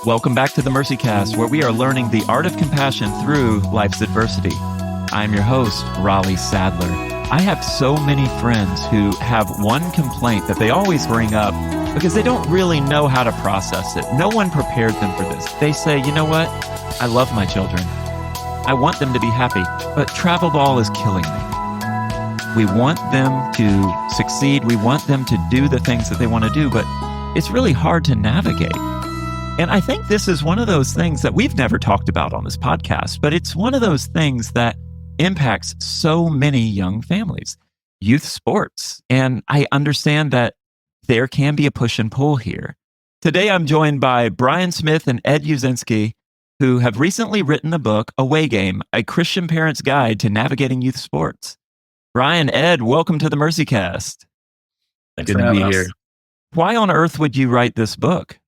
Welcome back to the Mercy Cast, where we are learning the art of compassion through life's adversity. I'm your host, Raleigh Sadler. I have so many friends who have one complaint that they always bring up because they don't really know how to process it. No one prepared them for this. They say, you know what? I love my children. I want them to be happy, but travel ball is killing me. We want them to succeed. We want them to do the things that they want to do, but it's really hard to navigate. And I think this is one of those things that we've never talked about on this podcast, but it's one of those things that impacts so many young families, youth sports. And I understand that there can be a push and pull here. Today, I'm joined by Brian Smith and Ed Uszynski, who have recently written the book, Away Game, A Christian Parent's Guide to Navigating Youth Sports. Brian, Ed, welcome to the Mercy Cast. Good to be here. Why on earth would you write this book?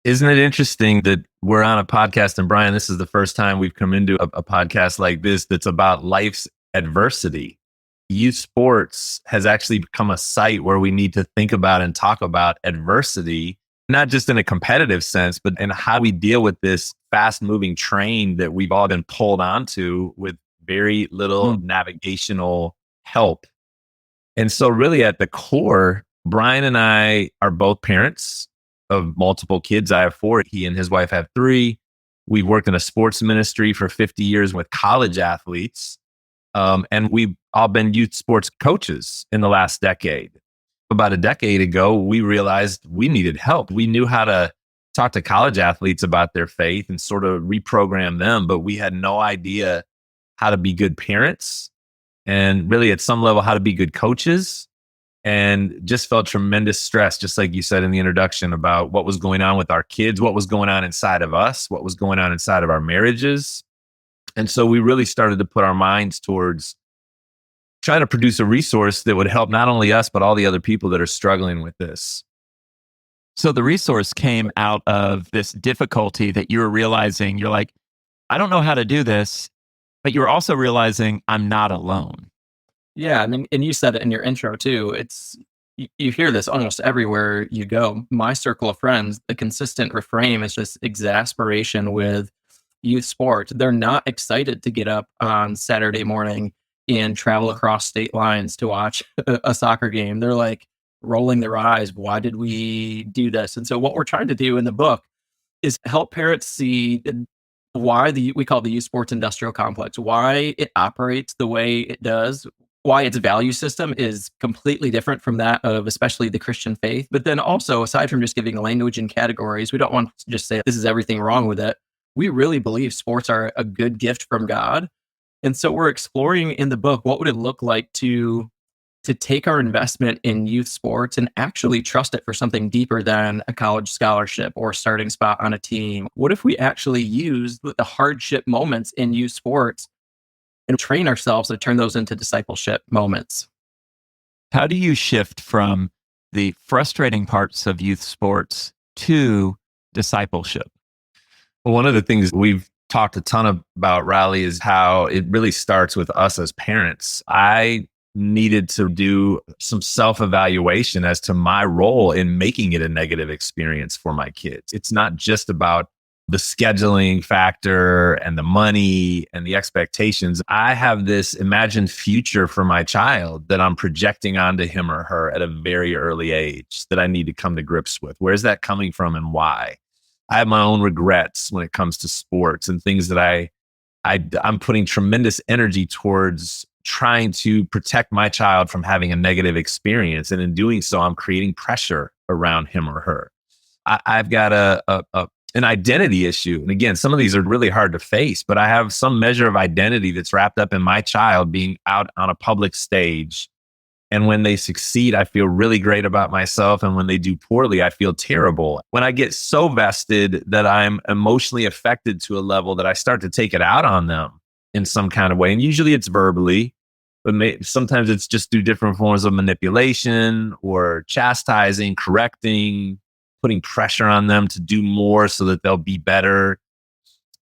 Isn't it interesting that we're on a podcast, and Brian, this is the first time we've come into a podcast like this that's about life's adversity. Youth sports has actually become a site where we need to think about and talk about adversity, not just in a competitive sense, but in how we deal with this fast-moving train that we've all been pulled onto with very little navigational help. And so really at the core, Brian and I are both parents of multiple kids. I have 4. He and his wife have 3. We've worked in a sports ministry for 50 years with college athletes. And we've all been youth sports coaches in the last decade. About a decade ago, we realized we needed help. We knew how to talk to college athletes about their faith and sort of reprogram them, but we had no idea how to be good parents and really at some level how to be good coaches. And just felt tremendous stress, just like you said in the introduction, about what was going on with our kids, what was going on inside of us, what was going on inside of our marriages. And so we really started to put our minds towards trying to produce a resource that would help not only us, but all the other people that are struggling with this. So the resource came out of this difficulty that you were realizing. You're like, I don't know how to do this, but you're also realizing I'm not alone. Yeah, I mean, and you said it in your intro too. It's you hear this almost everywhere you go. My circle of friends, the consistent refrain is just exasperation with youth sport. They're not excited to get up on Saturday morning and travel across state lines to watch a soccer game. They're like rolling their eyes. Why did we do this? And so what we're trying to do in the book is help parents see why we call the youth sports industrial complex, why it operates the way it does, why its value system is completely different from that of especially the Christian faith. But then also, aside from just giving language and categories, we don't want to just say this is everything wrong with it. We really believe sports are a good gift from God. And so we're exploring in the book, what would it look like to take our investment in youth sports and actually trust it for something deeper than a college scholarship or a starting spot on a team? What if we actually use the hardship moments in youth sports and train ourselves to turn those into discipleship moments? How do you shift from the frustrating parts of youth sports to discipleship? Well, one of the things we've talked a ton about, Raleigh, is how it really starts with us as parents. I needed to do some self-evaluation as to my role in making it a negative experience for my kids. It's not just about the scheduling factor and the money and the expectations. I have this imagined future for my child that I'm projecting onto him or her at a very early age that I need to come to grips with. Where's that coming from and why? I have my own regrets when it comes to sports and things that I'm putting tremendous energy towards trying to protect my child from having a negative experience. And in doing so, I'm creating pressure around him or her. I've got an identity issue. And again, some of these are really hard to face, but I have some measure of identity that's wrapped up in my child being out on a public stage. And when they succeed, I feel really great about myself. And when they do poorly, I feel terrible. When I get so vested that I'm emotionally affected to a level that I start to take it out on them in some kind of way. And usually it's verbally, but sometimes it's just through different forms of manipulation or chastising, correcting, putting pressure on them to do more so that they'll be better.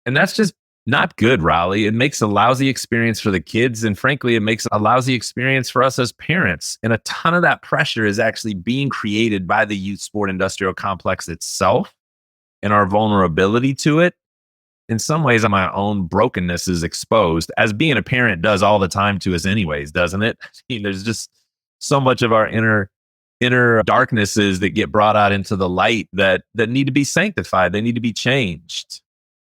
And that's just Not good, Raleigh. It makes a lousy experience for the kids. And frankly, it makes a lousy experience for us as parents. And a ton of that pressure is actually being created by the youth sport industrial complex itself and our vulnerability to it. In some ways, my own brokenness is exposed, as being a parent does all the time to us anyways, doesn't it? I mean, there's just so much of our inner darknesses that get brought out into the light that need to be sanctified. They need to be changed.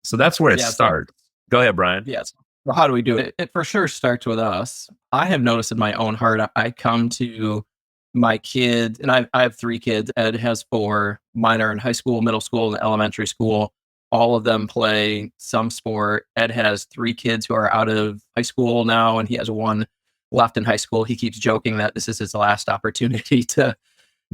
So that's where it starts. Go ahead, Brian. Yes. Well, how do we do it? It for sure starts with us. I have noticed in my own heart, I come to my kids, and I have 3 kids. Ed has 4. Mine are in high school, middle school, and elementary school. All of them play some sport. Ed has 3 kids who are out of high school now, and he has 1 left in high school. He keeps joking that this is his last opportunity to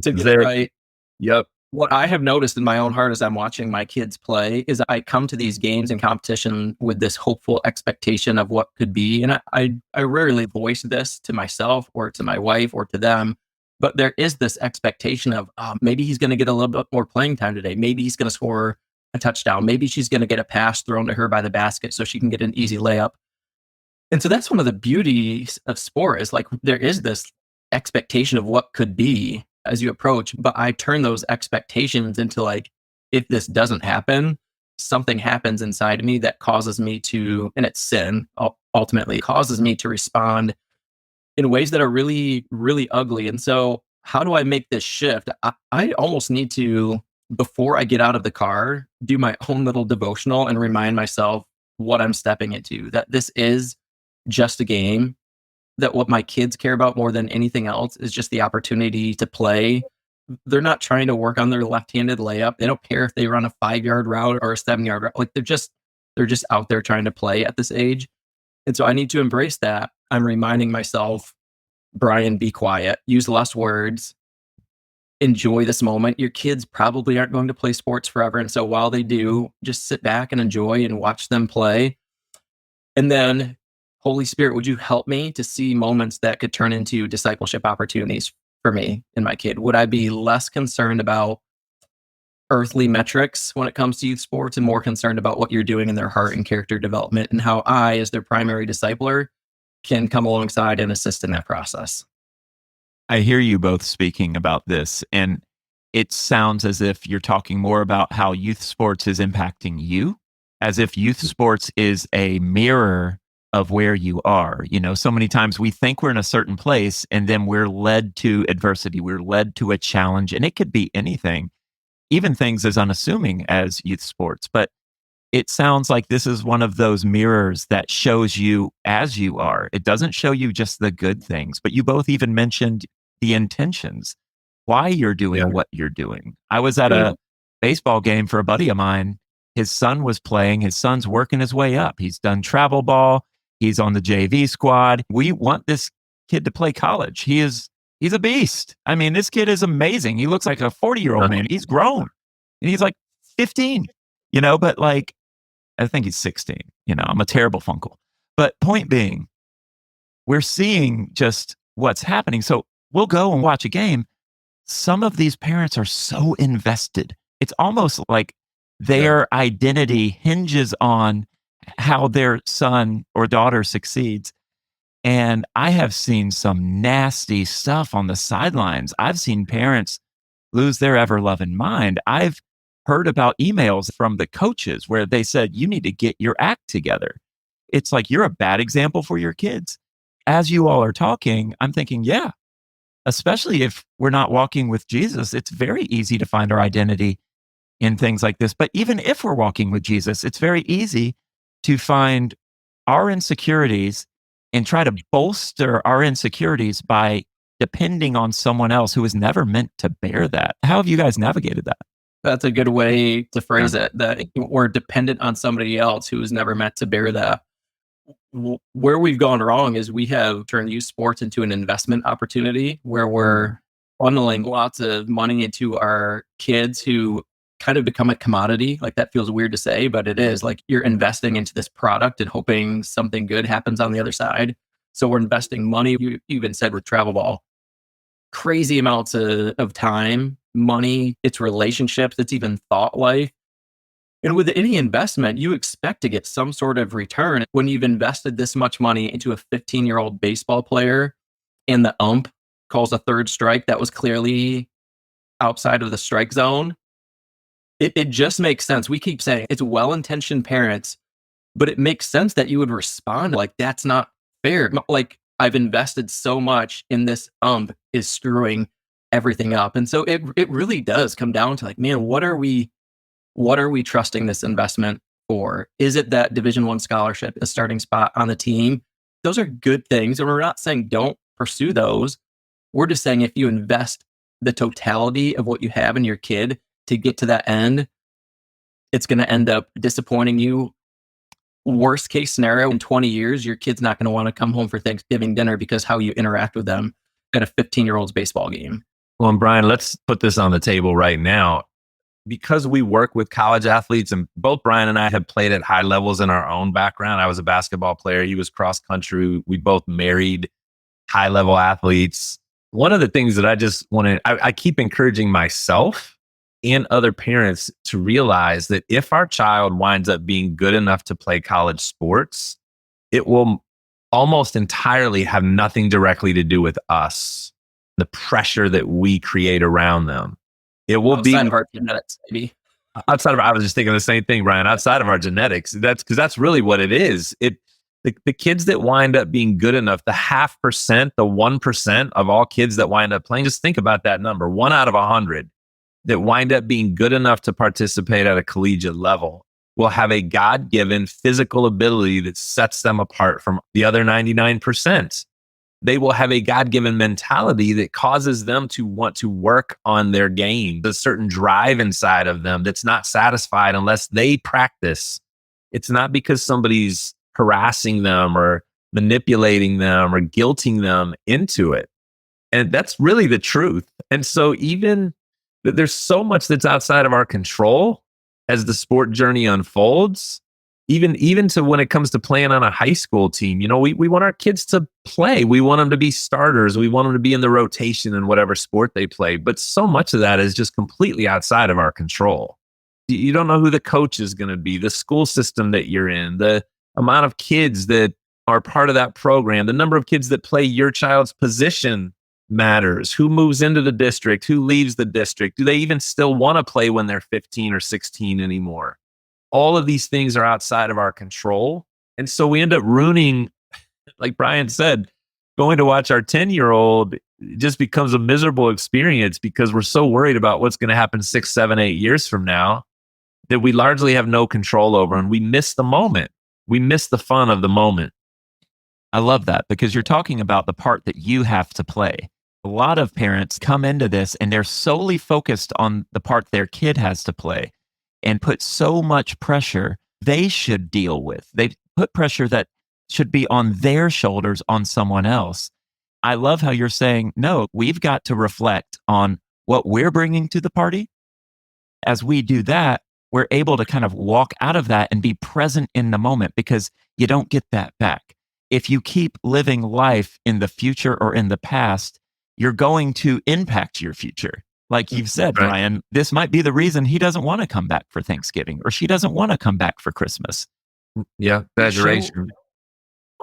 get it right. Yep. What I have noticed in my own heart as I'm watching my kids play is I come to these games and competition with this hopeful expectation of what could be. And I rarely voice this to myself or to my wife or to them, but there is this expectation of maybe he's going to get a little bit more playing time today. Maybe he's going to score a touchdown. Maybe she's going to get a pass thrown to her by the basket so she can get an easy layup. And so that's one of the beauties of sport is like there is this expectation of what could be as you approach, but I turn those expectations into like, if this doesn't happen, something happens inside of me that causes me to, and it's sin, ultimately causes me to respond in ways that are really, really ugly. And so how do I make this shift? I almost need to, before I get out of the car, do my own little devotional and remind myself what I'm stepping into, that this is just a game, that what my kids care about more than anything else is just the opportunity to play. They're not trying to work on their left-handed layup. They don't care if they run a 5-yard route or a 7-yard route. Like they're just out there trying to play at this age. And so I need to embrace that. I'm reminding myself, Brian, be quiet, use less words, enjoy this moment. Your kids probably aren't going to play sports forever. And so while they do, just sit back and enjoy and watch them play. And then Holy Spirit, would you help me to see moments that could turn into discipleship opportunities for me and my kid? Would I be less concerned about earthly metrics when it comes to youth sports and more concerned about what you're doing in their heart and character development and how I, as their primary discipler, can come alongside and assist in that process? I hear you both speaking about this, and it sounds as if you're talking more about how youth sports is impacting you, as if youth sports is a mirror of where you are. You know, so many times we think we're in a certain place and then we're led to adversity. We're led to a challenge, and it could be anything, even things as unassuming as youth sports. But it sounds like this is one of those mirrors that shows you as you are. It doesn't show you just the good things, but you both even mentioned the intentions, why you're doing what you're doing. I was at a baseball game for a buddy of mine. His son was playing. His son's working his way up. He's done travel ball. He's on the JV squad. We want this kid to play college. He's a beast. I mean, this kid is amazing. He looks like a 40-year-old man. He's grown. And he's like 15, but like, I think he's 16. I'm a terrible funkle. But point being, we're seeing just what's happening. So we'll go and watch a game. Some of these parents are so invested. It's almost like their identity hinges on how their son or daughter succeeds. And I have seen some nasty stuff on the sidelines. I've seen parents lose their ever-loving mind. I've heard about emails from the coaches where they said, you need to get your act together. It's like, you're a bad example for your kids. As you all are talking, I'm thinking, yeah, especially if we're not walking with Jesus, it's very easy to find our identity in things like this. But even if we're walking with Jesus, it's very easy to find our insecurities and try to bolster our insecurities by depending on someone else who was never meant to bear that. How have you guys navigated that? That's a good way to phrase it, that we're dependent on somebody else who was never meant to bear that. Where we've gone wrong is we have turned youth sports into an investment opportunity where we're funneling lots of money into our kids who kind of become a commodity. Like, that feels weird to say, but it is. Like, you're investing into this product and hoping something good happens on the other side. So we're investing money. You even said with travel ball, crazy amounts of time, money, it's relationships, it's even thought life And with any investment, you expect to get some sort of return. When you've invested this much money into a 15-year-old baseball player and the ump calls a third strike that was clearly outside of the strike zone, it just makes sense. We keep saying it's well-intentioned parents, but it makes sense that you would respond like, that's not fair. Like, I've invested so much in this ump is screwing everything up. And so it really does come down to like, man, what are we trusting this investment for? Is it that Division I scholarship, a starting spot on the team? Those are good things. And we're not saying don't pursue those. We're just saying if you invest the totality of what you have in your kid to get to that end, it's going to end up disappointing you. Worst case scenario, in 20 years, your kid's not going to want to come home for Thanksgiving dinner because how you interact with them at a 15-year-old's baseball game. Well, and Brian, let's put this on the table right now. Because we work with college athletes, and both Brian and I have played at high levels in our own background. I was a basketball player. He was cross country. We both married high level athletes. One of the things that I just want to, I keep encouraging myself and other parents to realize that if our child winds up being good enough to play college sports, it will almost entirely have nothing directly to do with us, the pressure that we create around them. It will outside of our genetics, maybe. I was just thinking the same thing, Brian, outside of our genetics. That's because that's really what it is. The kids that wind up being good enough, the 0.5%, the 1% of all kids that wind up playing, just think about that number, 1 out of 100 that wind up being good enough to participate at a collegiate level will have a God-given physical ability that sets them apart from the other 99%. They will have a God-given mentality that causes them to want to work on their game. There's a certain drive inside of them that's not satisfied unless they practice. It's not because somebody's harassing them or manipulating them or guilting them into it. And that's really the truth. And so even there's so much that's outside of our control as the sport journey unfolds. Even to when it comes to playing on a high school team, we want our kids to play. We want them to be starters. We want them to be in the rotation in whatever sport they play. But so much of that is just completely outside of our control. You don't know who the coach is going to be, the school system that you're in, the amount of kids that are part of that program, the number of kids that play your child's position matters. Who moves into the district? Who leaves the district? Do they even still want to play when they're 15 or 16 anymore? All of these things are outside of our control. And so we end up ruining, like Brian said, going to watch our 10-year-old just becomes a miserable experience because we're so worried about what's going to happen 6, 7, 8 years from now that we largely have no control over. And we miss the moment. We miss the fun of the moment. I love that because you're talking about the part that you have to play. A lot of parents come into this and they're solely focused on the part their kid has to play and put so much pressure they should deal with. They put pressure that should be on their shoulders on someone else. I love how you're saying, no, we've got to reflect on what we're bringing to the party. As we do that, we're able to kind of walk out of that and be present in the moment because you don't get that back. If you keep living life in the future or in the past, you're going to impact your future. Like you've said, right. Brian, this might be the reason he doesn't want to come back for Thanksgiving or she doesn't want to come back for Christmas. Yeah, exaggeration.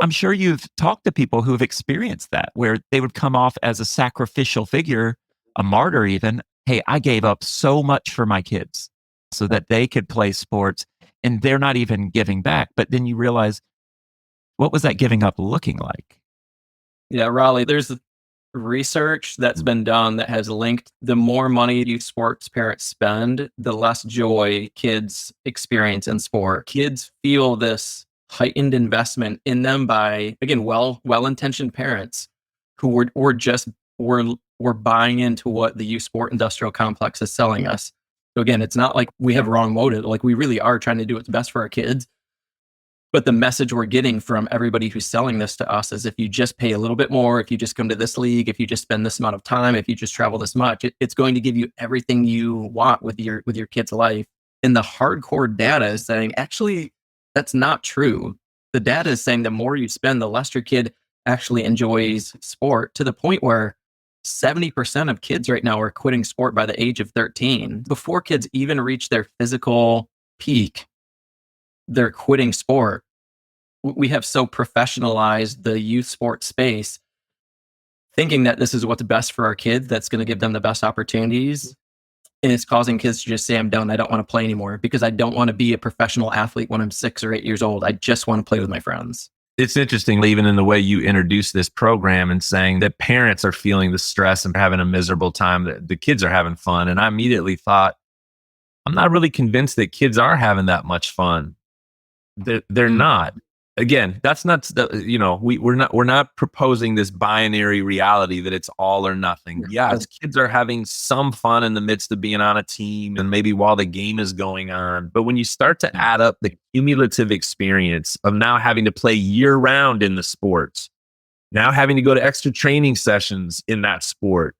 I'm sure you've talked to people who have experienced that, where they would come off as a sacrificial figure, a martyr even. Hey, I gave up so much for my kids so that they could play sports and they're not even giving back. But then you realize, what was that giving up looking like? Yeah, Raleigh, there's research that's been done that has linked the more money youth sports parents spend, the less joy kids experience in sport. Kids feel this heightened investment in them by, again, well-intentioned parents who we're buying into what the youth sport industrial complex is selling us. So again, it's not like we have wrong motive. Like we really are trying to do what's best for our kids. But the message we're getting from everybody who's selling this to us is if you just pay a little bit more, if you just come to this league, if you just spend this amount of time, if you just travel this much, it's going to give you everything you want with your kid's life. And the hardcore data is saying, actually, that's not true. The data is saying the more you spend, the less your kid actually enjoys sport, to the point where 70% of kids right now are quitting sport by the age of 13 before kids even reach their physical peak, they're quitting sport. We have so professionalized the youth sports space, thinking that this is what's best for our kids, that's going to give them the best opportunities. And it's causing kids to just say, I'm done. I don't want to play anymore because I don't want to be a professional athlete when I'm 6 or 8 years old. I just want to play with my friends. It's interesting, even in the way you introduce this program and saying that parents are feeling the stress and having a miserable time, that the kids are having fun. And I immediately thought, I'm not really convinced that kids are having that much fun. They're not. Again, that's not, we're not proposing this binary reality that it's all or nothing. Yes, kids are having some fun in the midst of being on a team and maybe while the game is going on. But when you start to add up the cumulative experience of now having to play year round in the sports, now having to go to extra training sessions in that sport,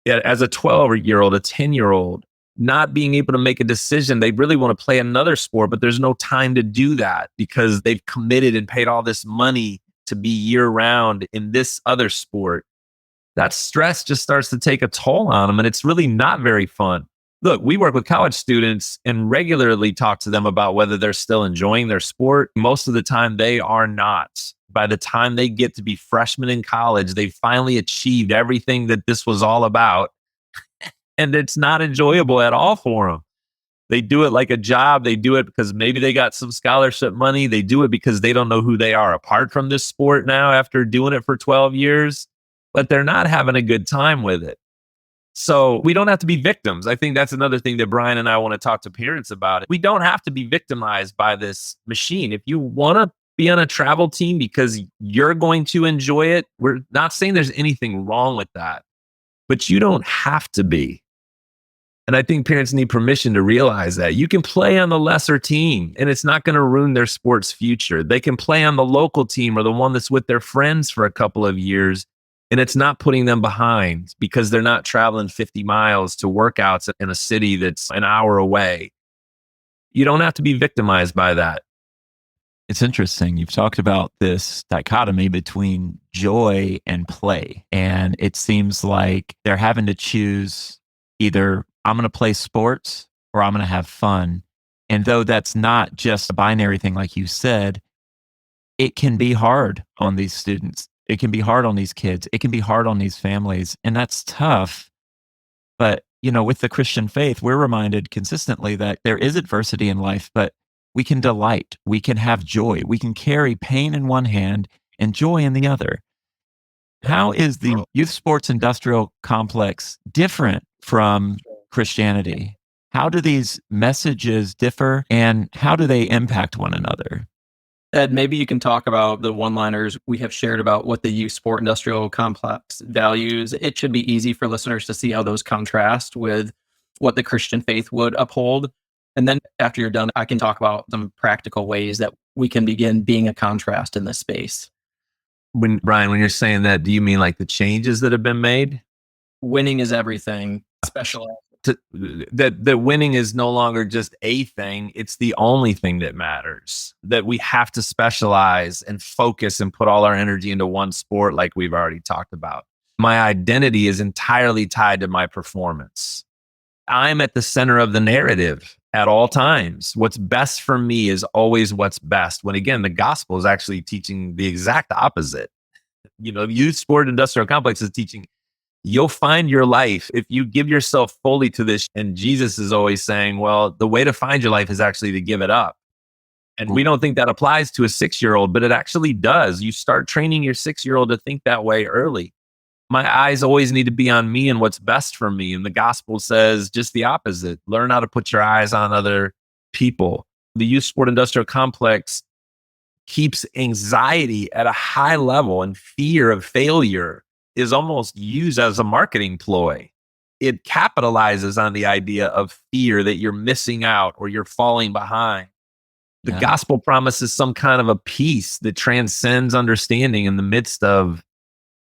as a 12-year-old, a 10-year-old, not being able to make a decision. They really want to play another sport, but there's no time to do that because they've committed and paid all this money to be year round in this other sport. That stress just starts to take a toll on them, and it's really not very fun. Look, we work with college students and regularly talk to them about whether they're still enjoying their sport. Most of the time, they are not. By the time they get to be freshmen in college, they've finally achieved everything that this was all about. And it's not enjoyable at all for them. They do it like a job. They do it because maybe they got some scholarship money. They do it because they don't know who they are apart from this sport now after doing it for 12 years, but they're not having a good time with it. So we don't have to be victims. I think that's another thing that Brian and I want to talk to parents about. We don't have to be victimized by this machine. If you want to be on a travel team because you're going to enjoy it, we're not saying there's anything wrong with that, but you don't have to be. And I think parents need permission to realize that you can play on the lesser team and it's not going to ruin their sports future. They can play on the local team or the one that's with their friends for a couple of years, and it's not putting them behind because they're not traveling 50 miles to workouts in a city that's an hour away. You don't have to be victimized by that. It's interesting. You've talked about this dichotomy between joy and play. And it seems like they're having to choose either I'm going to play sports or I'm going to have fun. And though that's not just a binary thing, like you said, it can be hard on these students. It can be hard on these kids. It can be hard on these families. And that's tough. But, with the Christian faith, we're reminded consistently that there is adversity in life, but we can delight. We can have joy. We can carry pain in one hand and joy in the other. How is the youth sports industrial complex different from Christianity? How do these messages differ and how do they impact one another? Ed, maybe you can talk about the one-liners we have shared about what the youth sport industrial complex values. It should be easy for listeners to see how those contrast with what the Christian faith would uphold. And then after you're done, I can talk about some practical ways that we can begin being a contrast in this space. Brian, when you're saying that, do you mean like the changes that have been made? Winning is everything. Special. That winning is no longer just a thing. It's the only thing that matters. That we have to specialize and focus and put all our energy into one sport like we've already talked about. My identity is entirely tied to my performance. I'm at the center of the narrative at all times. What's best for me is always what's best. When again, the gospel is actually teaching the exact opposite. Youth sport industrial complex is teaching you'll find your life if you give yourself fully to this. And Jesus is always saying, well, the way to find your life is actually to give it up. And we don't think that applies to a 6-year-old, but it actually does. You start training your 6-year-old to think that way early. My eyes always need to be on me and what's best for me. And the gospel says just the opposite. Learn how to put your eyes on other people. The youth sport industrial complex keeps anxiety at a high level, and fear of failure is almost used as a marketing ploy. It capitalizes on the idea of fear that you're missing out or you're falling behind. The gospel promises some kind of a peace that transcends understanding in the midst of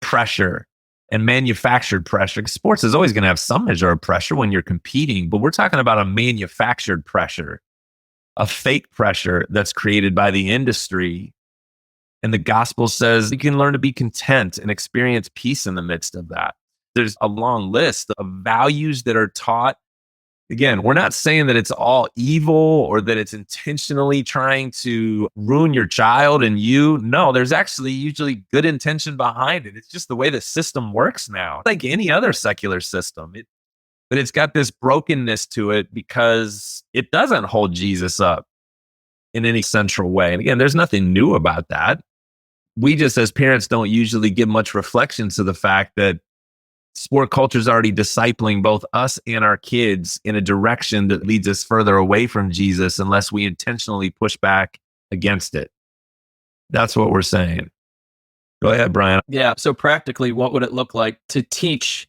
pressure and manufactured pressure. Sports is always going to have some measure of pressure when you're competing, but we're talking about a manufactured pressure, a fake pressure that's created by the industry. And the gospel says you can learn to be content and experience peace in the midst of that. There's a long list of values that are taught Again, we're not saying that it's all evil or that it's intentionally trying to ruin your child and you. No, there's actually usually good intention behind it. It's just the way the system works now, like any other secular system. But it's got this brokenness to it because it doesn't hold Jesus up in any central way. And again, there's nothing new about that. We just, as parents, don't usually give much reflection to the fact that sport culture is already discipling both us and our kids in a direction that leads us further away from Jesus unless we intentionally push back against it. That's what we're saying. Go ahead, Brian. Yeah. So practically, what would it look like to teach?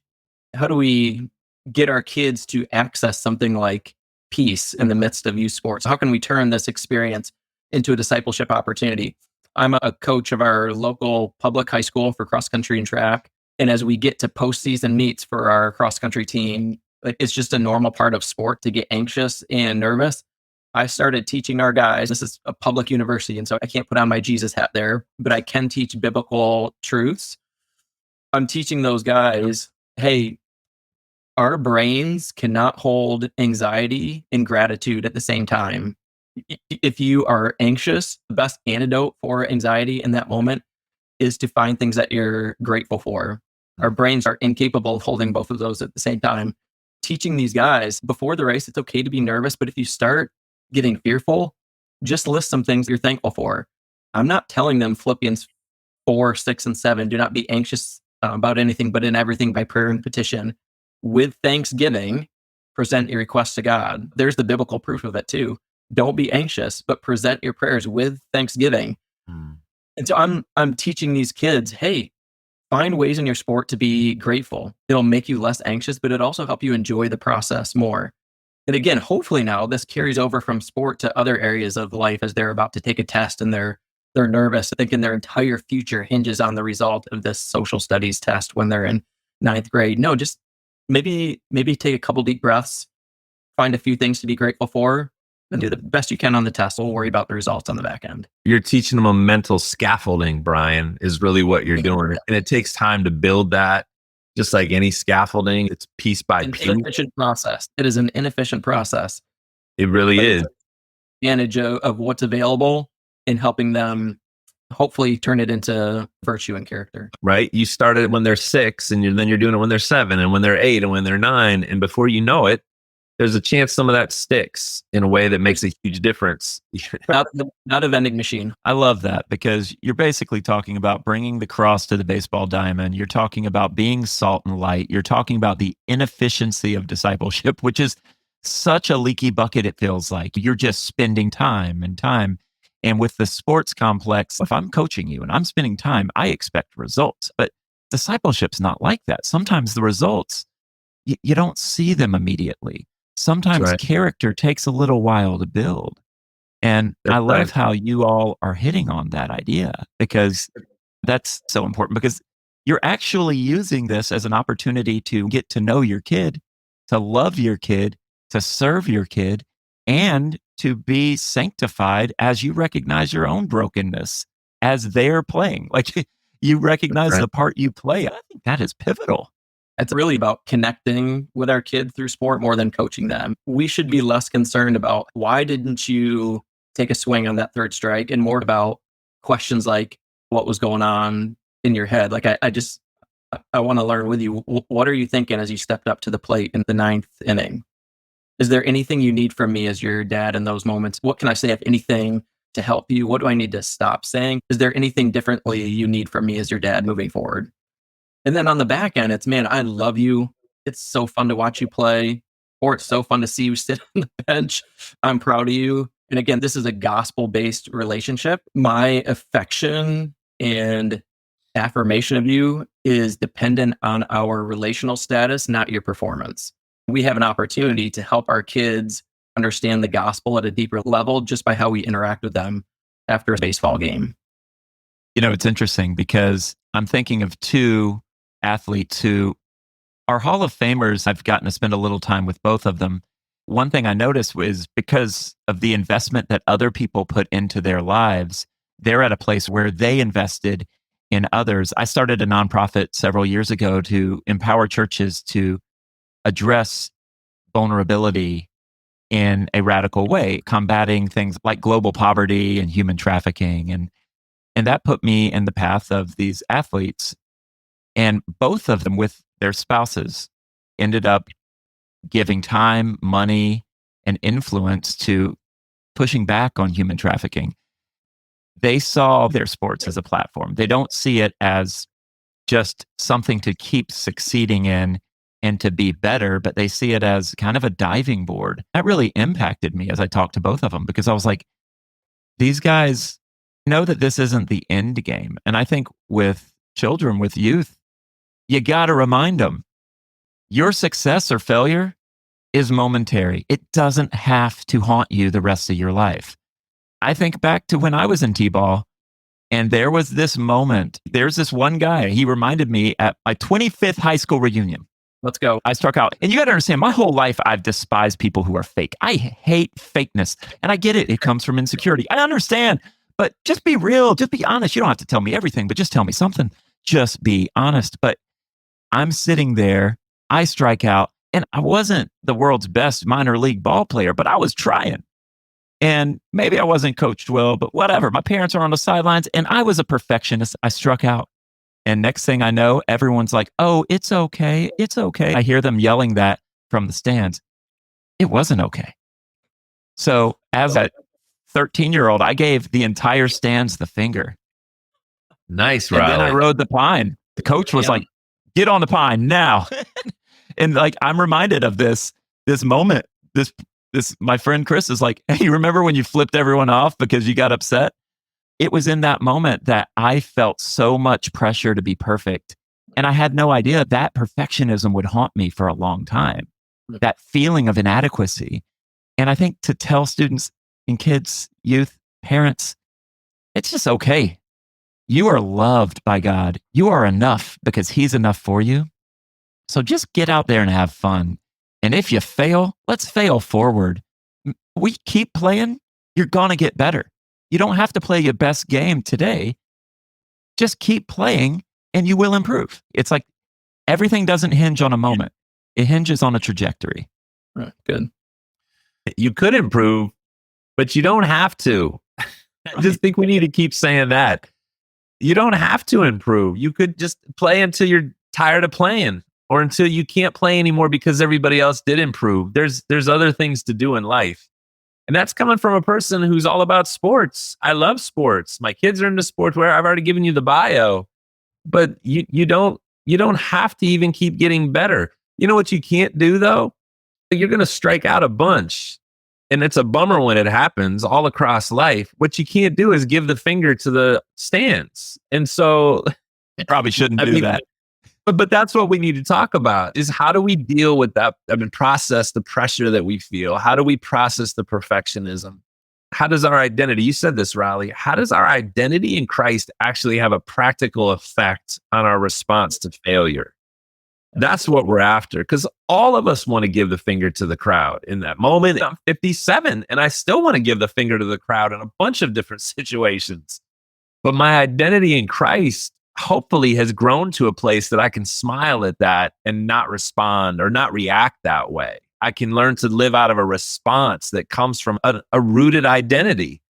How do we get our kids to access something like peace in the midst of youth sports? How can we turn this experience into a discipleship opportunity? I'm a coach of our local public high school for cross country and track. And as we get to postseason meets for our cross country team, it's just a normal part of sport to get anxious and nervous. I started teaching our guys. This is a public university, and so I can't put on my Jesus hat there, but I can teach biblical truths. I'm teaching those guys, hey, our brains cannot hold anxiety and gratitude at the same time. If you are anxious, the best antidote for anxiety in that moment is to find things that you're grateful for. Our brains are incapable of holding both of those at the same time. Teaching these guys before the race, it's okay to be nervous, but if you start getting fearful, just list some things you're thankful for. I'm not telling them Philippians 4, 6, and 7, do not be anxious about anything, but in everything by prayer and petition. With thanksgiving, present your requests to God. There's the biblical proof of it too. Don't be anxious, but present your prayers with thanksgiving. And so I'm teaching these kids, hey, find ways in your sport to be grateful. It'll make you less anxious, but it also help you enjoy the process more. And again, hopefully now this carries over from sport to other areas of life as they're about to take a test and they're nervous, thinking their entire future hinges on the result of this social studies test when they're in 9th grade. No, just maybe take a couple deep breaths, find a few things to be grateful for, and do the best you can on the test. We'll worry about the results on the back end. You're teaching them a mental scaffolding, Brian, is really what you're doing. And it takes time to build that. Just like any scaffolding, it's piece by piece. Inefficient process. It is an inefficient process. It really is. Advantage of what's available and helping them hopefully turn it into virtue and character. Right? You start it when they're 6 and then you're doing it when they're 7 and when they're 8 and when they're 9. And before you know it, there's a chance some of that sticks in a way that makes a huge difference. Not a vending machine. I love that because you're basically talking about bringing the cross to the baseball diamond. You're talking about being salt and light. You're talking about the inefficiency of discipleship, which is such a leaky bucket, it feels like. You're just spending time and time. And with the sports complex, if I'm coaching you and I'm spending time, I expect results. But discipleship's not like that. Sometimes the results, you don't see them immediately. Sometimes character takes a little while to build. And I love how you all are hitting on that idea because that's so important because you're actually using this as an opportunity to get to know your kid, to love your kid, to serve your kid, and to be sanctified as you recognize your own brokenness as they're playing. Like you recognize the part you play. I think that is pivotal. It's really about connecting with our kids through sport more than coaching them. We should be less concerned about why didn't you take a swing on that third strike and more about questions like what was going on in your head. Like I want to learn with you. What are you thinking as you stepped up to the plate in the 9th inning? Is there anything you need from me as your dad in those moments? What can I say, if anything, to help you? What do I need to stop saying? Is there anything differently you need from me as your dad moving forward? And then on the back end, it's, man, I love you. It's so fun to watch you play, or it's so fun to see you sit on the bench. I'm proud of you. And again, this is a gospel-based relationship. My affection and affirmation of you is dependent on our relational status, not your performance. We have an opportunity to help our kids understand the gospel at a deeper level just by how we interact with them after a baseball game. You know, it's interesting because I'm thinking of two athletes who are Hall of Famers. I've gotten to spend a little time with both of them. One thing I noticed was because of the investment that other people put into their lives, they're at a place where they invested in others. I started a nonprofit several years ago to empower churches to address vulnerability in a radical way, combating things like global poverty and human trafficking. And that put me in the path of these athletes. And both of them, with their spouses, ended up giving time, money, and influence to pushing back on human trafficking. They saw their sports as a platform. They don't see it as just something to keep succeeding in and to be better, but they see it as kind of a diving board. That really impacted me as I talked to both of them, because I was like, these guys know that this isn't the end game. And I think with children, with youth, you got to remind them your success or failure is momentary. It doesn't have to haunt you the rest of your life. I think back to when I was in T-ball, and there was this moment. There's this one guy, he reminded me at my 25th high school reunion. Let's go. I struck out. And you got to understand, my whole life, I've despised people who are fake. I hate fakeness. And I get it. It comes from insecurity. I understand. But just be real. Just be honest. You don't have to tell me everything, but just tell me something. Just be honest. But I'm sitting there. I strike out. And I wasn't the world's best minor league ball player, but I was trying. And maybe I wasn't coached well, but whatever. My parents are on the sidelines and I was a perfectionist. I struck out. And next thing I know, everyone's like, oh, it's okay. It's okay. I hear them yelling that from the stands. It wasn't okay. So as a 13-year-old, I gave the entire stands the finger. Nice, And Riley. then I rode the pine. The coach was like, get on the pine now. And like, I'm reminded of this moment. This my friend Chris is like, hey, you remember when you flipped everyone off because you got upset? It was in that moment that I felt so much pressure to be perfect. And I had no idea that perfectionism would haunt me for a long time. That feeling of inadequacy. And I think to tell students and kids, youth, parents, it's just okay. You are loved by God. You are enough because He's enough for you. So just get out there and have fun. And if you fail, let's fail forward. We keep playing, you're going to get better. You don't have to play your best game today. Just keep playing and you will improve. It's like everything doesn't hinge on a moment. It hinges on a trajectory. Right, good. You could improve, but you don't have to. I just think we need to keep saying that. You don't have to improve. You could just play until you're tired of playing or until you can't play anymore because everybody else did improve. There's other things to do in life. And that's coming from a person who's all about sports. I love sports. My kids are into sports where I've already given you the bio. But you don't have to even keep getting better. You know what you can't do though? You're going to strike out a bunch. And it's a bummer when it happens all across life. What you can't do is give the finger to the stands. And so Probably shouldn't do that. But that's what we need to talk about is how do we deal with that? I mean, process the pressure that we feel. How do we process the perfectionism? How does our identity, you said this, Riley, how does our identity in Christ actually have a practical effect on our response to failure? That's what we're after, because all of us want to give the finger to the crowd in that moment. I'm 57 and I still want to give the finger to the crowd in a bunch of different situations. But my identity in Christ hopefully has grown to a place that I can smile at that and not respond or not react that way. I can learn to live out of a response that comes from a rooted identity.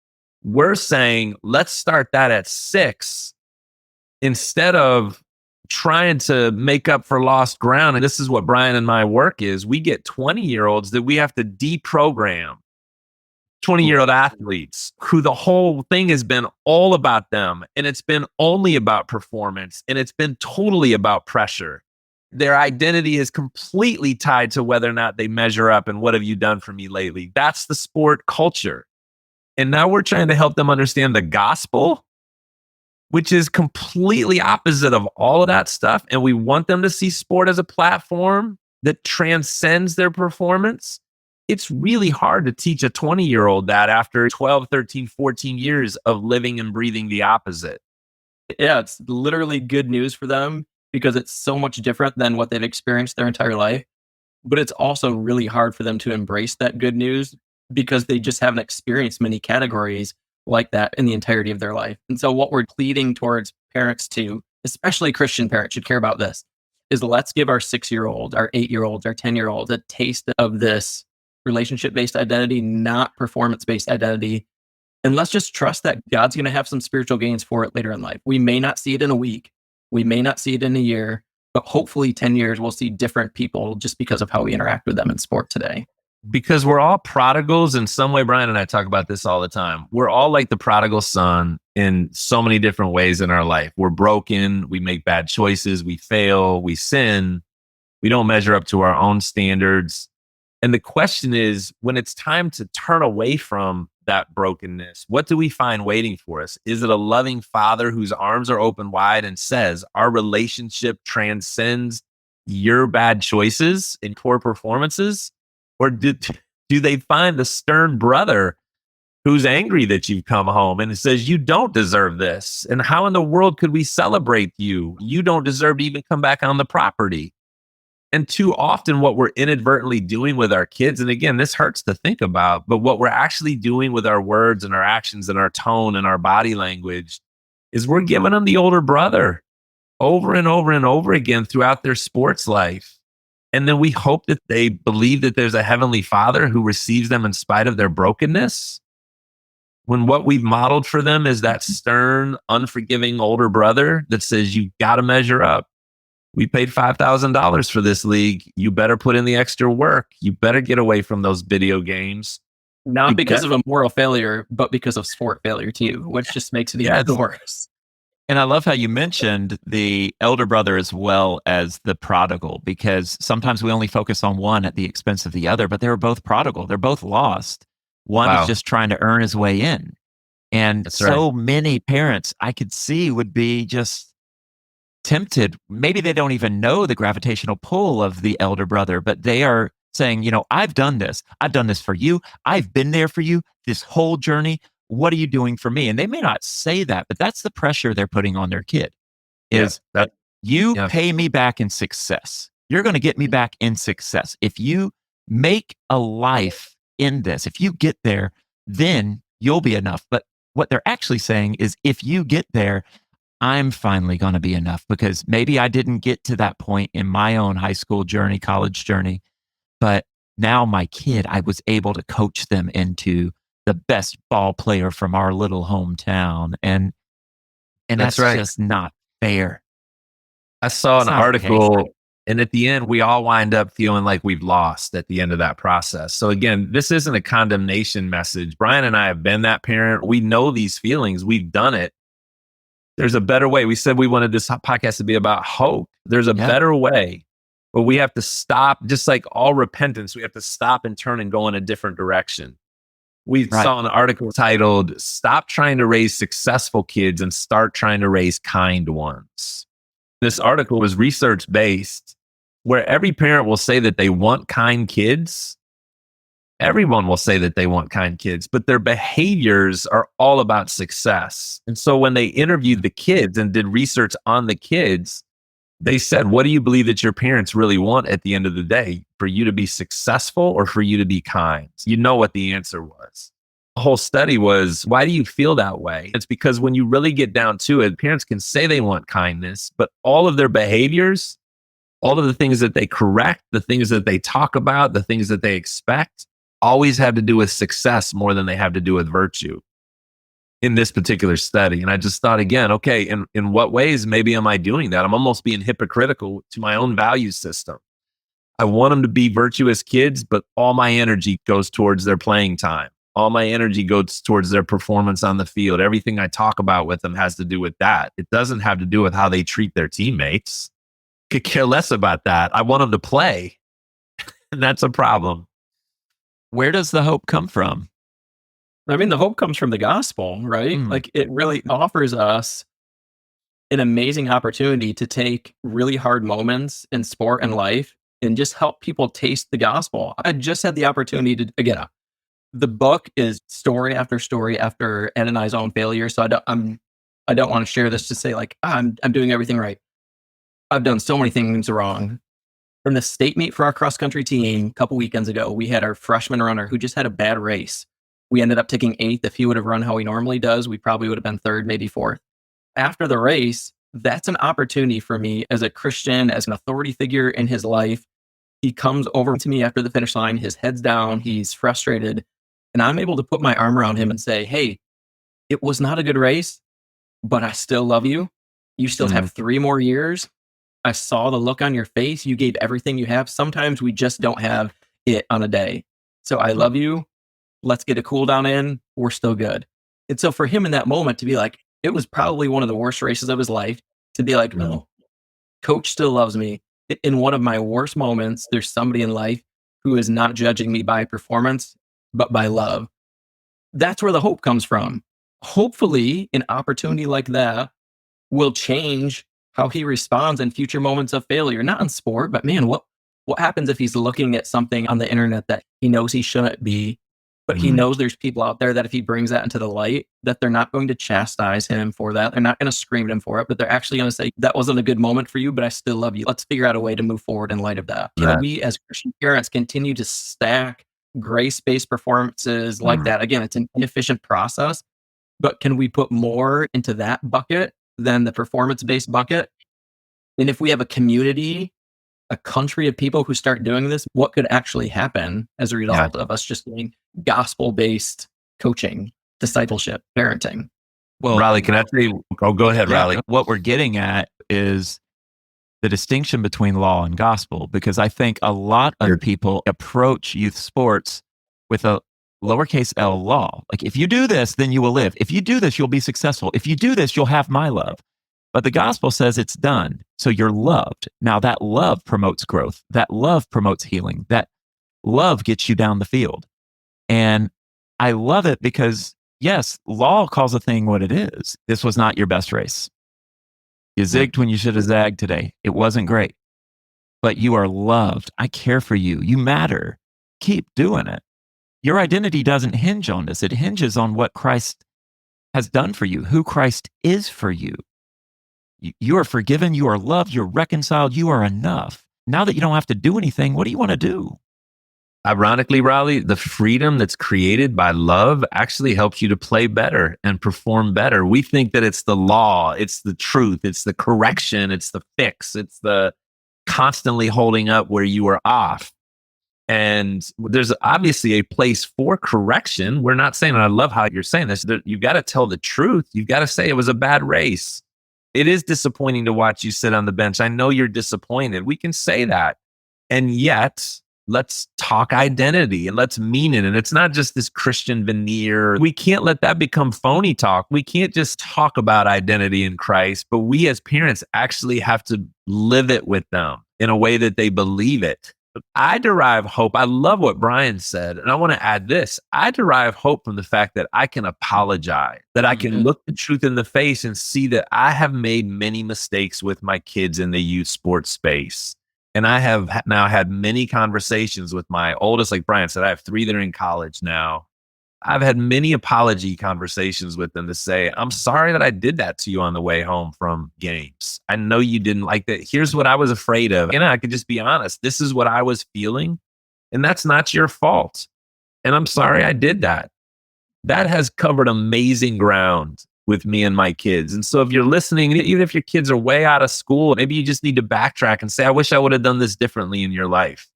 We're saying, let's start that at 6 instead of trying to make up for lost ground. And this is what Brian and my work is. We get 20-year-olds that we have to deprogram. 20-year-old athletes who the whole thing has been all about them. And it's been only about performance. And it's been totally about pressure. Their identity is completely tied to whether or not they measure up and what have you done for me lately. That's the sport culture. And now we're trying to help them understand the gospel, which is completely opposite of all of that stuff. And we want them to see sport as a platform that transcends their performance. It's really hard to teach a 20-year-old that after 12, 13, 14 years of living and breathing the opposite. Yeah, it's literally good news for them because it's so much different than what they've experienced their entire life. But it's also really hard for them to embrace that good news because they just haven't experienced many categories like that in the entirety of their life. And so what we're pleading towards parents to, especially Christian parents, should care about this. is let's give our 6-year-old, our 8-year-olds, our 10-year-olds a taste of this relationship-based identity, not performance-based identity. And let's just trust that God's going to have some spiritual gains for it later in life. We may not see it in a week. We may not see it in a year, but hopefully 10 years, we'll see different people just because of how we interact with them in sport today. Because we're all prodigals in some way. Brian and I talk about this all the time. We're all like the prodigal son in so many different ways in our life. We're broken. We make bad choices. We fail. We sin. We don't measure up to our own standards. And the question is, when it's time to turn away from that brokenness, what do we find waiting for us? Is it a loving father whose arms are open wide and says, our relationship transcends your bad choices and poor performances? Or do they find the stern brother who's angry that you've come home and says, you don't deserve this? And how in the world could we celebrate you? You don't deserve to even come back on the property. And too often what we're inadvertently doing with our kids, and again, this hurts to think about, but what we're actually doing with our words and our actions and our tone and our body language is we're giving them the older brother over and over and over again throughout their sports life. And then we hope that they believe that there's a heavenly father who receives them in spite of their brokenness. When what we've modeled for them is that stern, unforgiving older brother that says, you got to measure up. We paid $5,000 for this league. You better put in the extra work. You better get away from those video games. Not because of a moral failure, but because of sport failure too, which just makes it even worse. And I love how you mentioned the elder brother as well as the prodigal, because sometimes we only focus on one at the expense of the other, but they were both prodigal. They're both lost. One is just trying to earn his way in. And many parents I could see would be just tempted. Maybe they don't even know the gravitational pull of the elder brother, but they are saying, I've done this. I've done this for you. I've been there for you this whole journey. What are you doing for me? And they may not say that, but that's the pressure they're putting on their kid is that you pay me back in success. You're going to get me back in success. If you make a life in this, if you get there, then you'll be enough. But what they're actually saying is, if you get there, I'm finally going to be enough, because maybe I didn't get to that point in my own high school journey, college journey, but now my kid, I was able to coach them into the best ball player from our little hometown. And that's just not fair. I saw an article, and at the end, we all wind up feeling like we've lost at the end of that process. So again, this isn't a condemnation message. Brian and I have been that parent. We know these feelings. We've done it. There's a better way. We said we wanted this podcast to be about hope. There's a better way, but we have to stop, just like all repentance, we have to stop and turn and go in a different direction. We saw an article titled, Stop Trying to Raise Successful Kids and Start Trying to Raise Kind Ones. This article was research-based, where every parent will say that they want kind kids. Everyone will say that they want kind kids, but their behaviors are all about success. And so when they interviewed the kids and did research on the kids, they said, what do you believe that your parents really want at the end of the day? For you to be successful or for you to be kind? You know what the answer was. The whole study was, why do you feel that way? It's because when you really get down to it, parents can say they want kindness, but all of their behaviors, all of the things that they correct, the things that they talk about, the things that they expect, always have to do with success more than they have to do with virtue in this particular study. And I just thought, again, okay, in what ways maybe am I doing that? I'm almost being hypocritical to my own value system. I want them to be virtuous kids, but all my energy goes towards their playing time. All my energy goes towards their performance on the field. Everything I talk about with them has to do with that. It doesn't have to do with how they treat their teammates. Could care less about that. I want them to play. And that's a problem. Where does the hope come from? I mean, the hope comes from the gospel, right? Like, it really offers us an amazing opportunity to take really hard moments in sport and life and just help people taste the gospel. I just had the opportunity to, again, the book is story after story after Ed and I's own failure. So I don't want to share this to say like, I'm doing everything right. I've done so many things wrong. From the state meet for our cross country team a couple weekends ago, we had our freshman runner who just had a bad race. We ended up taking 8th. If he would have run how he normally does, we probably would have been 3rd, maybe 4th. After the race, that's an opportunity for me as a Christian, as an authority figure in his life. He comes over to me after the finish line, his head's down, he's frustrated, and I'm able to put my arm around him and say, hey, it was not a good race, but I still love you. You still Mhm. have 3 more years. I saw the look on your face. You gave everything you have. Sometimes we just don't have it on a day. So I love you. Let's get a cool down in. We're still good. And so for him in that moment to be like, it was probably one of the worst races of his life, to be like, Mhm. no, coach still loves me. In one of my worst moments, there's somebody in life who is not judging me by performance, but by love. That's where the hope comes from. Hopefully, an opportunity like that will change how he responds in future moments of failure, not in sport, but man, what happens if he's looking at something on the internet that he knows he shouldn't be, but he Mhm. knows there's people out there that if he brings that into the light, that they're not going to chastise him for that. They're not going to scream at him for it, but they're actually going to say, that wasn't a good moment for you, but I still love you. Let's figure out a way to move forward in light of that. Can That. we as Christian parents continue to stack grace-based performances like Mhm. that? Again, it's an inefficient process, but can we put more into that bucket than the performance-based bucket? And if we have a community, a country of people who start doing this, what could actually happen as a Yeah. result of us just doing gospel-based coaching, discipleship, parenting? Well, Riley, can I tell you? Oh, go ahead, yeah, Riley. what we're getting at is the distinction between law and gospel, because I think a lot of Sure. people approach youth sports with a lowercase l law. Like, if you do this, then you will live. If you do this, you'll be successful. If you do this, you'll have my love. But the gospel says it's done. So you're loved. Now, that love promotes growth. That love promotes healing. That love gets you down the field. And I love it because, yes, law calls a thing what it is. This was not your best race. You zigged when you should have zagged today. It wasn't great, but you are loved. I care for you. You matter. Keep doing it. Your identity doesn't hinge on this. It hinges on what Christ has done for you, who Christ is for you. You are forgiven. You are loved. You're reconciled. You are enough. Now that you don't have to do anything, what do you want to do? Ironically, Riley, the freedom that's created by love actually helps you to play better and perform better. We think that it's the law, it's the truth, it's the correction, it's the fix, it's the constantly holding up where you are off. And there's obviously a place for correction. We're not saying, and I love how you're saying this, that you've got to tell the truth. You've got to say it was a bad race. It is disappointing to watch you sit on the bench. I know you're disappointed. We can say that. And yet, let's talk identity and let's mean it. And it's not just this Christian veneer. We can't let that become phony talk. We can't just talk about identity in Christ, but we as parents actually have to live it with them in a way that they believe it. I derive hope. I love what Brian said. And I want to add this. I derive hope from the fact that I can apologize, that I can look the truth in the face and see that I have made many mistakes with my kids in the youth sports space. And I have now had many conversations with my oldest, like Brian said, I have 3 that are in college now. I've had many apology conversations with them to say, I'm sorry that I did that to you on the way home from games. I know you didn't like that. Here's what I was afraid of. And I could just be honest. This is what I was feeling. And that's not your fault. And I'm sorry I did that. That has covered amazing ground with me and my kids. And so if you're listening, even if your kids are way out of school, maybe you just need to backtrack and say, I wish I would have done this differently in your life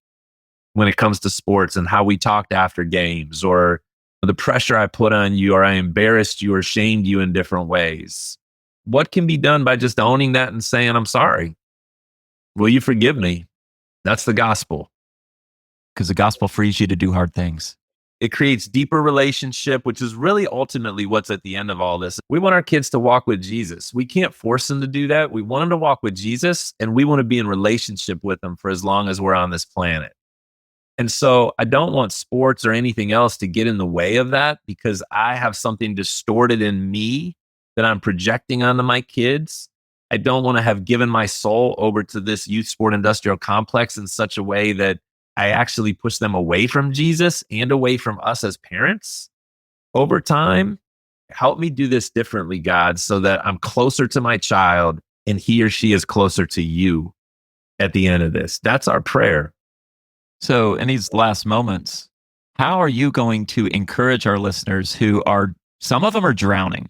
when it comes to sports and how we talked after games, or the pressure I put on you, or I embarrassed you or shamed you in different ways. What can be done by just owning that and saying, I'm sorry? Will you forgive me? That's the gospel. Because the gospel frees you to do hard things. It creates deeper relationship, which is really ultimately what's at the end of all this. We want our kids to walk with Jesus. We can't force them to do that. We want them to walk with Jesus, and we want to be in relationship with them for as long as we're on this planet. And so I don't want sports or anything else to get in the way of that, because I have something distorted in me that I'm projecting onto my kids. I don't want to have given my soul over to this youth sport industrial complex in such a way that I actually push them away from Jesus and away from us as parents over time. Help me do this differently, God, so that I'm closer to my child and he or she is closer to you at the end of this. That's our prayer. So, in these last moments, how are you going to encourage our listeners who are, some of them are drowning,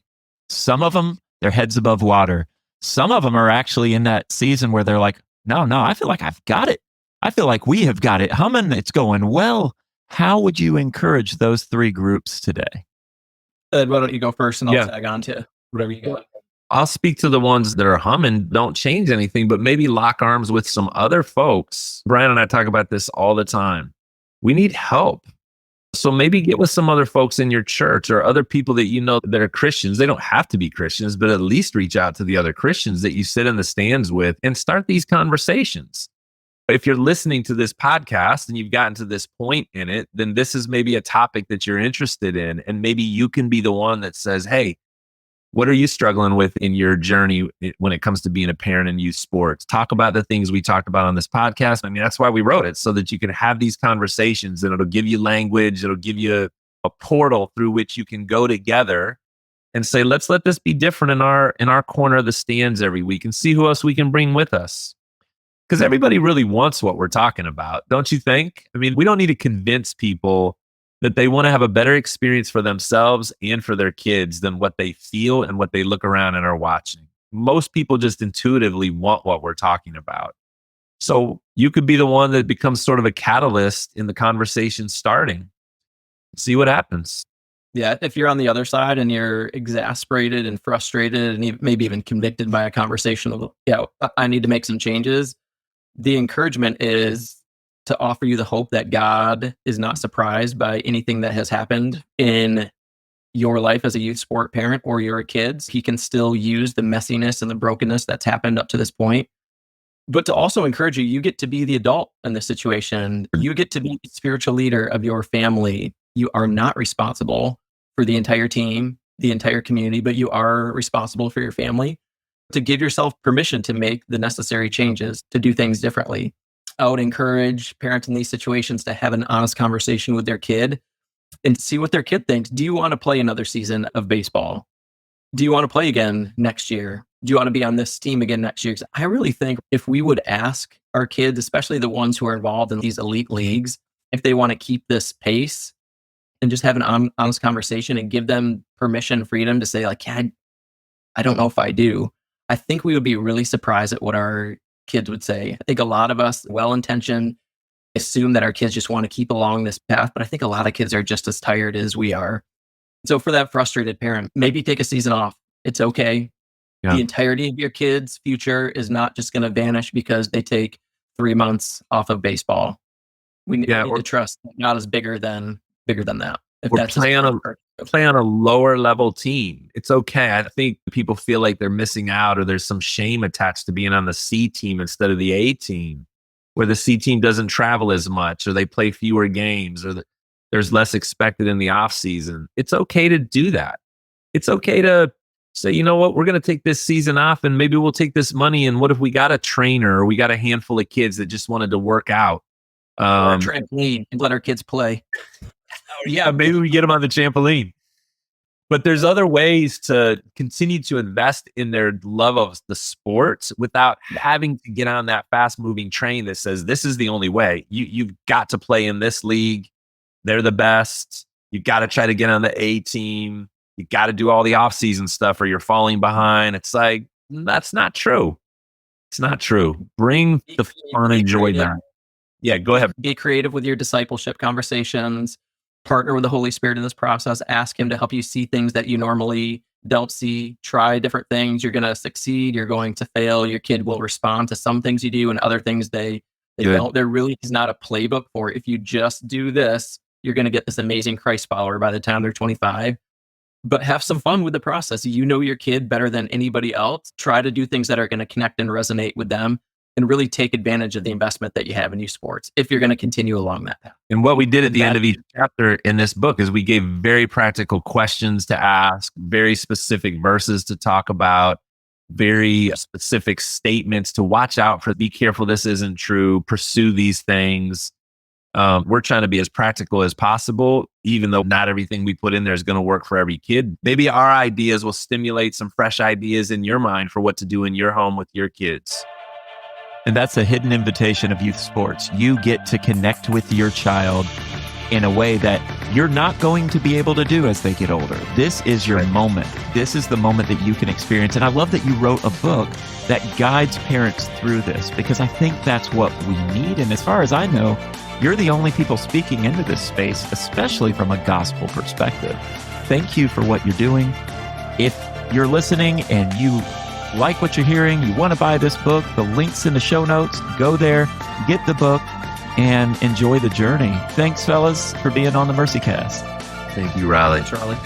some of them, their heads above water, some of them are actually in that season where they're like, no, I feel like I've got it. I feel like we have got it humming. It's going well. How would you encourage those three groups today? Ed, why don't you go first and I'll Yeah. tag on to whatever you got. I'll speak to the ones that are humming, don't change anything, but maybe lock arms with some other folks. Brian and I talk about this all the time. We need help. So maybe get with some other folks in your church or other people that you know that are Christians. They don't have to be Christians, but at least reach out to the other Christians that you sit in the stands with and start these conversations. If you're listening to this podcast and you've gotten to this point in it, then this is maybe a topic that you're interested in. And maybe you can be the one that says, hey, what are you struggling with in your journey when it comes to being a parent in youth sports? Talk about the things we talked about on this podcast. I mean, that's why we wrote it, so that you can have these conversations and it'll give you language. It'll give you a portal through which you can go together and say, let's let this be different in our corner of the stands every week and see who else we can bring with us. Because everybody really wants what we're talking about, don't you think? I mean, we don't need to convince people that they want to have a better experience for themselves and for their kids than what they feel and what they look around and are watching. Most people just intuitively want what we're talking about. So you could be the one that becomes sort of a catalyst in the conversation starting. See what happens. Yeah, if you're on the other side and you're exasperated and frustrated and maybe even convicted by a conversation of, I need to make some changes, the encouragement is to offer you the hope that God is not surprised by anything that has happened in your life as a youth sport parent or your kids. He can still use the messiness and the brokenness that's happened up to this point. But to also encourage you, you get to be the adult in this situation. You get to be the spiritual leader of your family. You are not responsible for the entire team, the entire community, but you are responsible for your family. To give yourself permission to make the necessary changes, to do things differently. I would encourage parents in these situations to have an honest conversation with their kid and see what their kid thinks. Do you want to play another season of baseball? Do you want to play again next year? Do you want to be on this team again next year? 'Cause I really think if we would ask our kids, especially the ones who are involved in these elite leagues, if they want to keep this pace and just have an honest conversation and give them permission, freedom to say like, yeah, I don't know if I do. I think we would be really surprised at what our kids would say. I think a lot of us, well-intentioned, assume that our kids just want to keep along this path, but I think a lot of kids are just as tired as we are. So for that frustrated parent, maybe take a season off. It's okay. Yeah. The entirety of your kid's future is not just going to vanish because they take 3 months off of baseball. We need to trust that God is bigger than that. If that's play on a lower level team. It's okay. I think people feel like they're missing out or there's some shame attached to being on the C team instead of the A team, where the C team doesn't travel as much or they play fewer games or there's less expected in the off season. It's okay to do that. It's okay to say, you know what, we're going to take this season off and maybe we'll take this money. And what if we got a trainer or we got a handful of kids that just wanted to work out? Or a trampoline and let our kids play. Yeah, maybe we get them on the trampoline. But there's other ways to continue to invest in their love of the sports without having to get on that fast-moving train that says this is the only way. You've got to play in this league. They're the best. You've got to try to get on the A team. You got to do all the off-season stuff or you're falling behind. It's like, that's not true. It's not true. Bring the fun and joy back. Yeah, go ahead. Be creative with your discipleship conversations. Partner with the Holy Spirit in this process. Ask him to help you see things that you normally don't see. Try different things. You're going to succeed. You're going to fail. Your kid will respond to some things you do and other things they don't. There really is not a playbook for it. If you just do this, you're going to get this amazing Christ follower by the time they're 25. But have some fun with the process. You know your kid better than anybody else. Try to do things that are going to connect and resonate with them and really take advantage of the investment that you have in youth sports if you're going to continue along that path. And what we did at the end of each chapter in this book is we gave very practical questions to ask, very specific verses to talk about, very specific statements to watch out for. Be careful, this isn't true. Pursue these things. We're trying to be as practical as possible, even though not everything we put in there is going to work for every kid. Maybe our ideas will stimulate some fresh ideas in your mind for what to do in your home with your kids. And that's a hidden invitation of youth sports. You get to connect with your child in a way that you're not going to be able to do as they get older. This is your moment. This is the moment that you can experience. And I love that you wrote a book that guides parents through this, because I think that's what we need. And as far as I know, you're the only people speaking into this space, especially from a gospel perspective. Thank you for what you're doing. If you're listening and you like what you're hearing, you want to buy this book, the link's in the show notes. Go there, get the book, and enjoy the journey. Thanks, fellas, for being on the Mercy Cast. Thank you, Riley. Charlie.